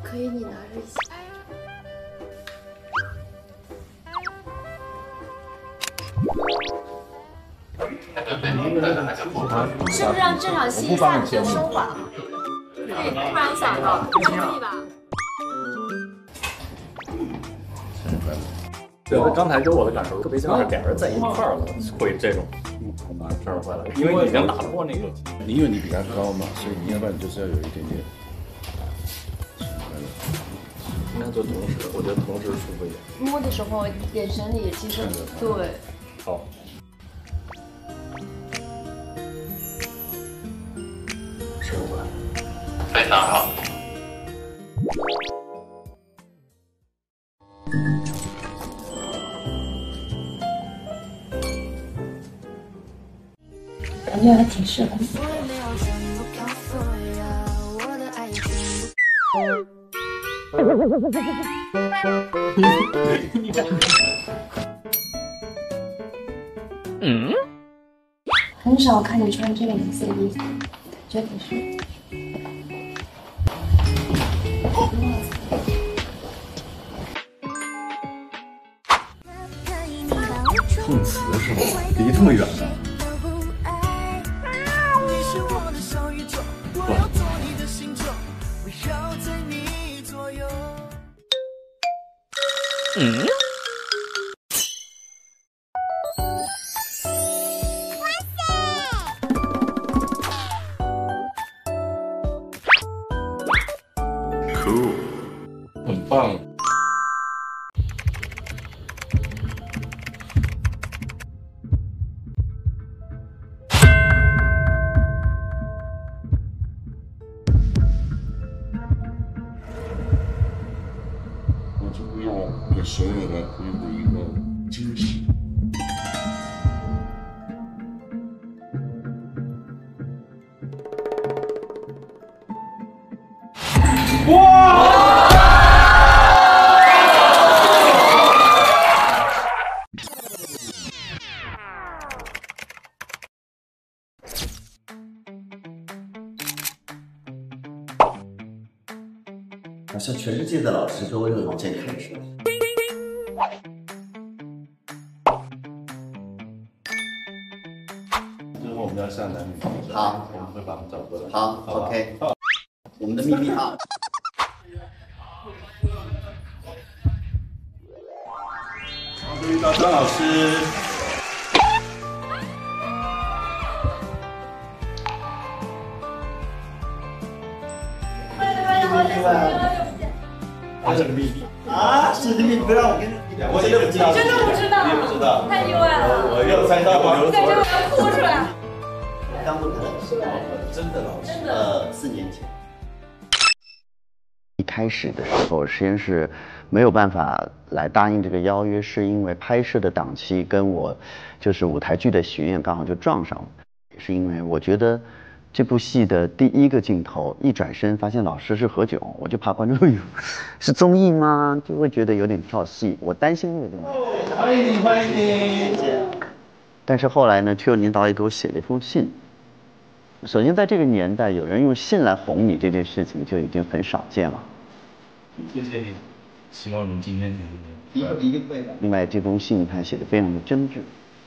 可以，你拿着一起。是不是让这场戏一下子就升华了？对，突然想到，可以吧？对，刚才给我的感受特别像是俩人在一块儿了，会这种事儿回来，因为已经打破那个，因为你比他高嘛，所以你要不然你就是要有一点点。那就同时，我觉得同时舒服一点。摸的时候，眼神里其实对。好。是我。非常好。感觉还挺适合你。很少看你穿这个颜色的衣服，觉得挺适合。碰瓷是吗？离这么远呢？Cool， 很棒。我就要给所有的朋友的一个惊喜。好像全世界的老师都会往前看似的。之后我们要下男女。好，我们会把他们找过来。好 ，OK。我们的秘密啊。欢迎到张老师。这是个秘密啊！这是秘密，不让我跟你。我真的不知道，真的不知道，你也不知道，太意外了。我又猜到了，感觉我要哭出来。刚不可能是真的老师，4年前。一开始的时候，实验室没有办法来答应这个邀约，是因为拍摄的档期跟我就是舞台剧的巡演刚好就撞上了，也是因为我觉得。这部戏的第一个镜头，一转身发现老师是何炅，我就怕观众是综艺吗？就会觉得有点跳戏，我担心有点。欢迎你，欢迎你。但是后来呢，邱年导演给我写了一封信。首先，在这个年代，有人用信来哄你这件事情就已经很少见了。谢谢你，希望你今天一定会的。另外，这封信他写的非常的真挚。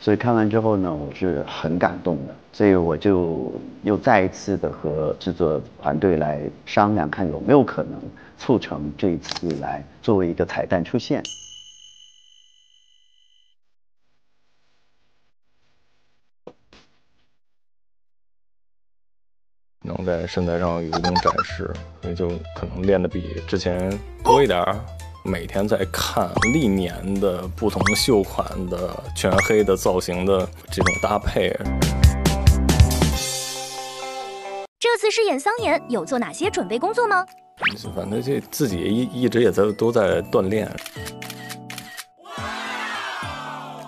所以看完之后呢，我是很感动的，所以我就又再一次的和制作团队来商量，看有没有可能促成这一次来作为一个彩蛋出现。能在身材上有一定展示，所以就可能练得比之前多一点儿。每天在看历年的不同秀款的全黑的造型的这种搭配。这次饰演桑延有做哪些准备工作吗？反正这自己一直也都在锻炼。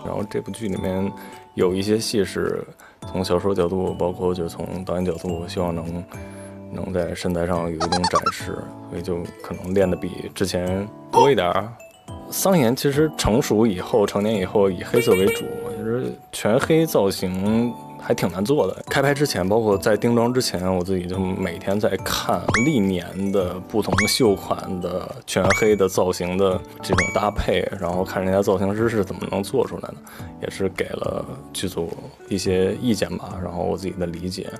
然后这部剧里面有一些戏是从小说角度，包括就是从导演角度，希望能在身材上有一定展示，所以就可能练得比之前多一点儿。桑延其实成熟以后、成年以后以黑色为主，其实全黑造型还挺难做的。开拍之前，包括在定妆之前，我自己就每天在看历年的不同秀款的全黑的造型的这种搭配，然后看人家造型师是怎么能做出来的，也是给了剧组一些意见吧，然后我自己的理解。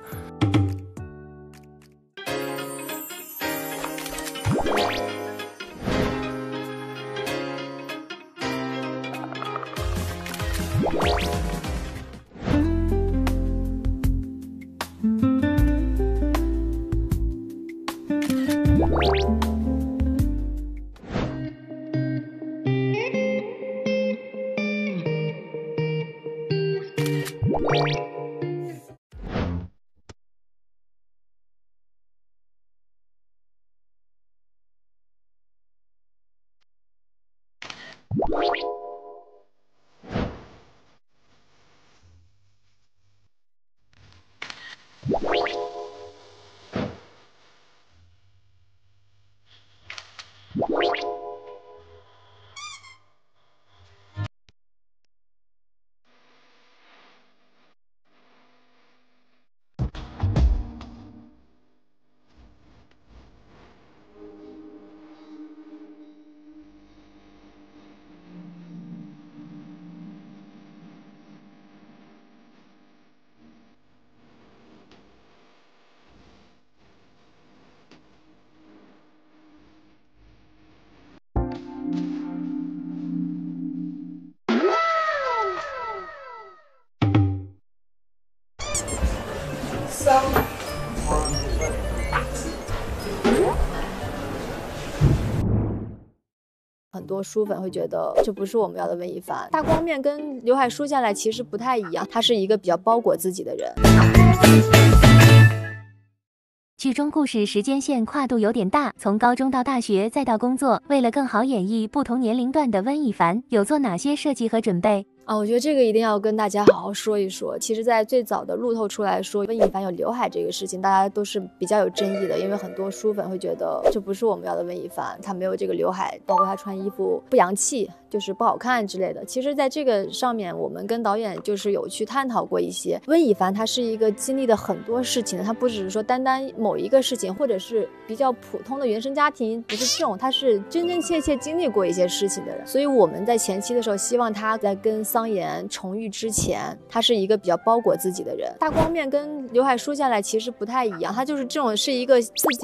很多书粉会觉得这不是我们要的温亦凡，大光面跟刘海梳下来其实不太一样，他是一个比较包裹自己的人。剧中故事时间线跨度有点大，从高中到大学再到工作，为了更好演绎不同年龄段的温亦凡，有做哪些设计和准备？我觉得这个一定要跟大家好好说一说。其实在最早的路透出来说温亦凡有刘海这个事情，大家都是比较有争议的，因为很多书粉会觉得这不是我们要的温亦凡，他没有这个刘海，包括他穿衣服不洋气，就是不好看之类的。其实在这个上面我们跟导演就是有去探讨过一些，温亦凡他是一个经历了很多事情的，他不只是说单单某一个事情，或者是比较普通的原生家庭，不是这种，他是真真切切经历过一些事情的人。所以我们在前期的时候希望他在跟桑延重遇之前，他是一个比较包裹自己的人。大光面跟刘海梳下来其实不太一样，他就是这种是一个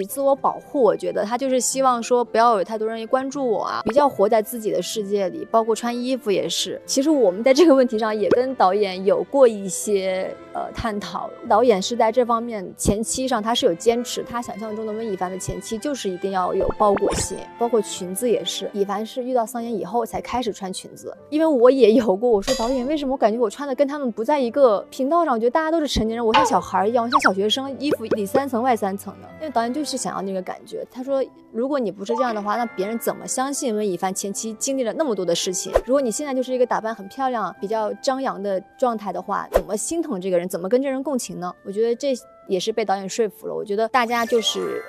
自我保护，我觉得他就是希望说不要有太多人关注我啊，比较活在自己的世界里，包括穿衣服也是。其实我们在这个问题上也跟导演有过一些探讨，导演是在这方面前期上他是有坚持，他想象中的温亦凡的前期就是一定要有包裹性，包括裙子也是，亦凡是遇到桑延以后才开始穿裙子。因为我也有过，我说导演为什么我感觉我穿的跟他们不在一个频道上，我觉得大家都是成年人，我像小孩一样，我像小学生，衣服里3层外3层的。因为导演就是想要那个感觉，他说如果你不是这样的话，那别人怎么相信温亦凡前期经历了那么多的事情？如果你现在就是一个打扮很漂亮比较张扬的状态的话，怎么心疼这个人，怎么跟这人共情呢？我觉得这也是被导演说服了。我觉得大家就是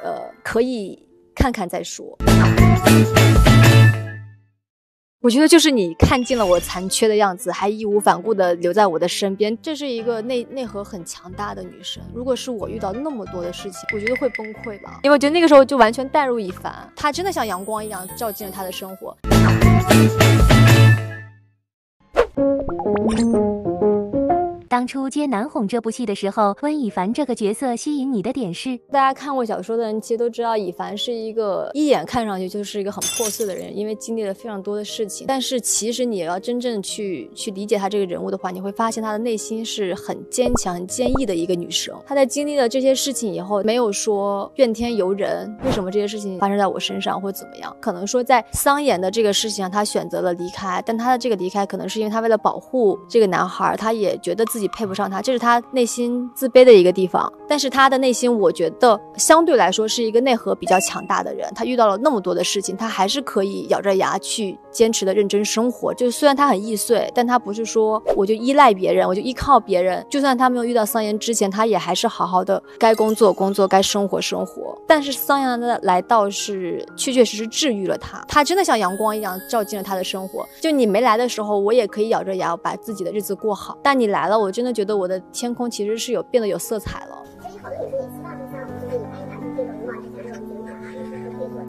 可以看看再说。我觉得就是你看尽了我残缺的样子，还义无反顾的留在我的身边，这是一个内核很强大的女生。如果是我遇到那么多的事情，我觉得会崩溃吧，因为我觉得那个时候就完全带入亦凡，她真的像阳光一样照进了她的生活。当初接《南哄》这部戏的时候，温亦凡这个角色吸引你的点是？大家看过小说的人其实都知道，亦凡是一个一眼看上去就是一个很破碎的人，因为经历了非常多的事情。但是其实你也要真正去理解他这个人物的话，你会发现他的内心是很坚强、很坚毅的一个女生。她在经历了这些事情以后，没有说怨天尤人，为什么这些事情发生在我身上或怎么样？可能说在桑延的这个事情上，她选择了离开，但她的这个离开可能是因为她为了保护这个男孩，她也觉得自己配不上他，这是他内心自卑的一个地方。但是他的内心我觉得相对来说是一个内核比较强大的人，他遇到了那么多的事情，他还是可以咬着牙去坚持的认真生活。就虽然他很易碎，但他不是说我就依赖别人，我就依靠别人。就算他没有遇到桑延之前，他也还是好好的该工作工作，该生活生活。但是桑延的来到是确确实实治愈了他，他真的像阳光一样照进了他的生活。就你没来的时候，我也可以咬着牙把自己的日子过好，但你来了，我真的觉得我的天空其实是变得有色彩了。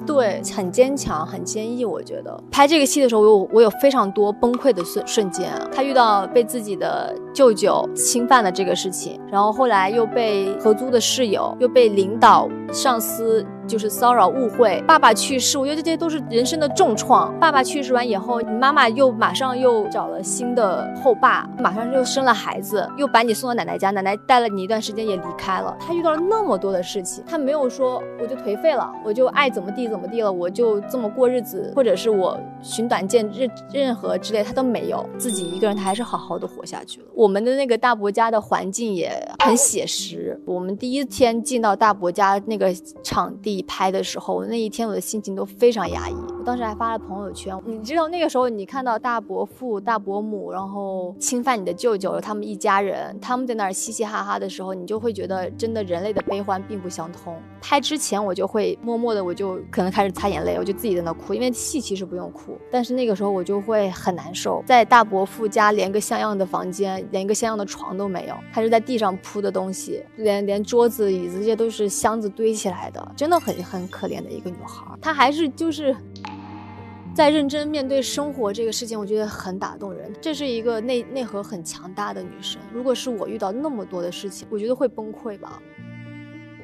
对，很坚强，很坚毅。我觉得拍这个戏的时候，我有非常多崩溃的瞬间。他遇到被自己的舅舅侵犯的这个事情，然后后来又被合租的室友，又被领导、上司就是骚扰误会，爸爸去世，我觉得这些都是人生的重创。爸爸去世完以后，你妈妈又马上又找了新的后爸，马上又生了孩子，又把你送到奶奶家，奶奶带了你一段时间也离开了。他遇到了那么多的事情，他没有说我就颓废了，我就爱怎么地怎么地了，我就这么过日子，或者是我寻短见任何之类，他都没有。自己一个人他还是好好的活下去了。我们的那个大伯家的环境也很写实。我们第一天进到大伯家那个场地拍的时候，那一天我的心情都非常压抑。我当时还发了朋友圈，你知道那个时候你看到大伯父、大伯母，然后侵犯你的舅舅，他们一家人，他们在那儿嘻嘻哈哈的时候，你就会觉得真的人类的悲欢并不相通。拍之前我就会默默的，我就可能开始擦眼泪，我就自己在那哭，因为戏其实不用哭，但是那个时候我就会很难受。在大伯父家连个像样的房间，连个像样的床都没有，他是在地上铺的东西，连桌子椅子这些都是箱子堆起来的，真的很可怜的一个女孩。她还是就是在认真面对生活这个事情，我觉得很打动人。这是一个内核很强大的女生，如果是我遇到那么多的事情，我觉得会崩溃吧。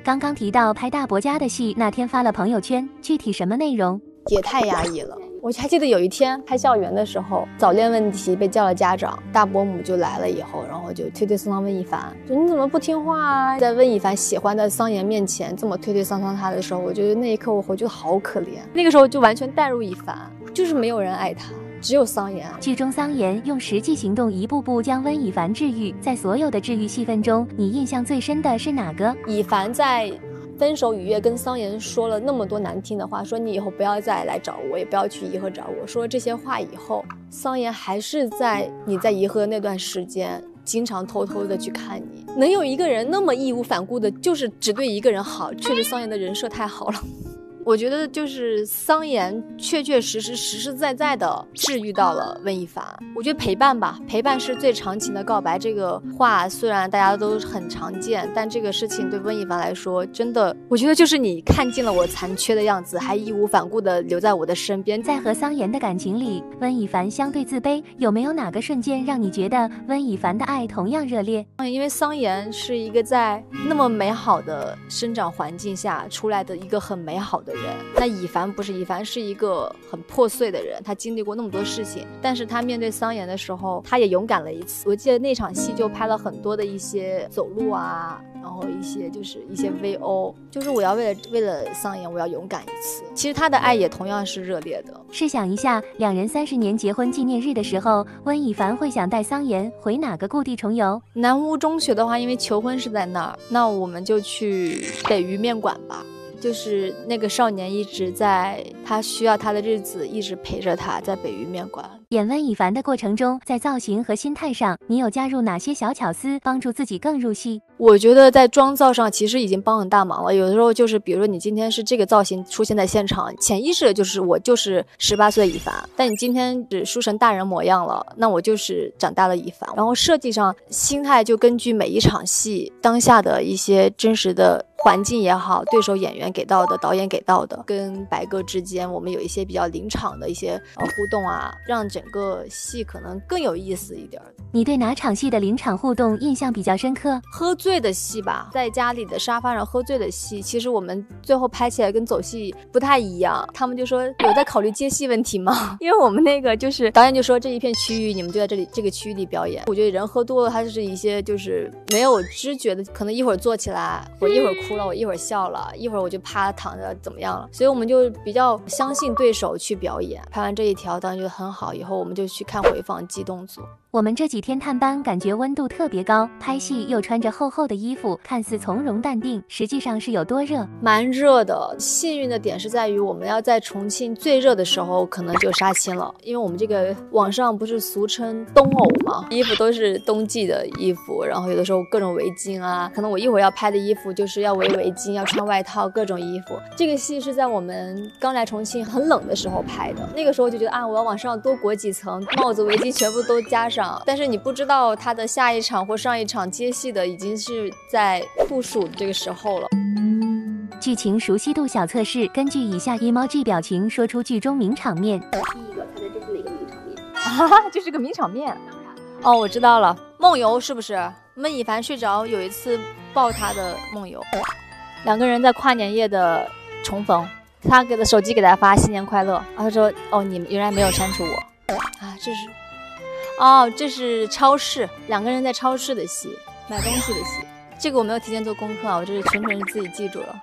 刚刚提到拍大伯家的戏，那天发了朋友圈，具体什么内容？也太压抑了。我还记得有一天拍校园的时候，早恋问题被叫了家长，大伯母就来了以后，然后就推推搡搡温亦凡，说你怎么不听话啊？在温亦凡喜欢的桑延面前这么推推搡搡他的时候，我觉得那一刻我觉得好可怜。那个时候就完全带入亦凡，就是没有人爱他，只有桑延。剧中桑延用实际行动一步步将温亦凡治愈。在所有的治愈戏份中，你印象最深的是哪个？亦凡在分手雨夜跟桑延说了那么多难听的话，说你以后不要再来找我，也不要去颐和找我。说这些话以后，桑延还是在你在颐和的那段时间经常偷偷的去看你。能有一个人那么义无反顾的就是只对一个人好，确实桑延的人设太好了。我觉得就是桑延确确实实在在的治愈到了温亦凡。我觉得陪伴吧，陪伴是最长情的告白。这个话虽然大家都很常见，但这个事情对温亦凡来说，真的，我觉得就是你看尽了我残缺的样子，还义无反顾的留在我的身边。在和桑延的感情里，温亦凡相对自卑，有没有哪个瞬间让你觉得温亦凡的爱同样热烈？因为桑延是一个在那么美好的生长环境下出来的一个很美好的人，那亦凡不是，亦凡是一个很破碎的人，他经历过那么多事情，但是他面对桑延的时候，他也勇敢了一次。我记得那场戏就拍了很多的一些走路啊，然后一些 VO， 就是我要为了桑延，我要勇敢一次。其实他的爱也同样是热烈的。试想一下，两人30年结婚纪念日的时候，温亦凡会想带桑延回哪个故地重游？南吴中学的话，因为求婚是在那儿，那我们就去北鱼面馆吧。就是那个少年一直在他需要他的日子一直陪着他，在北鱼面馆。演温亦凡的过程中，在造型和心态上，你有加入哪些小巧思，帮助自己更入戏？我觉得在妆造上其实已经帮很大忙了。有的时候就是比如说你今天是这个造型出现在现场，潜意识的就是我就是18岁亦凡，但你今天只梳成大人模样了，那我就是长大了亦凡。然后设计上心态就根据每一场戏当下的一些真实的环境也好，对手演员给到的，导演给到的，跟白鸽之间我们有一些比较临场的一些互动啊，让整个戏可能更有意思一点。你对哪场戏的临场互动印象比较深刻？喝醉的戏吧，在家里的沙发上喝醉的戏，其实我们最后拍起来跟走戏不太一样。他们就说有在考虑接戏问题吗？因为我们那个就是导演就说这一片区域你们就在这个区域里表演。我觉得人喝多了，他是一些就是没有知觉的，可能一会儿坐起来，我一会儿哭了，我一会儿笑了，一会儿我就趴躺着怎么样了。所以我们就比较相信对手去表演。拍完这一条，导演觉得很好，以后我们就去看回放记动作。我们这几天探班，感觉温度特别高，拍戏又穿着厚厚的衣服，看似从容淡定，实际上是有多热？蛮热的。幸运的点是在于我们要在重庆最热的时候可能就杀青了，因为我们这个网上不是俗称冬偶嘛，衣服都是冬季的衣服，然后有的时候各种围巾啊，可能我一会儿要拍的衣服就是要围围巾，要穿外套，各种衣服。这个戏是在我们刚来重庆很冷的时候拍的，那个时候就觉得啊，我要往上多裹几层，帽子围巾全部都加上。但是你不知道他的下一场或上一场接戏的已经是在酷暑这个时候了。剧情熟悉度小测试，根据以下 emoji 表情说出剧中名场面。第一个，猜猜这是哪个名场面？啊，这是个名场面。哦，我知道了，梦游是不是？孟以凡睡着，有一次抱他的梦游，两个人在跨年夜的重逢，他给的手机给他发新年快乐，他说哦，你原来没有删除我啊，这是。哦，这是超市，两个人在超市的戏，买东西的戏。这个我没有提前做功课啊，我这是纯纯自己记住了。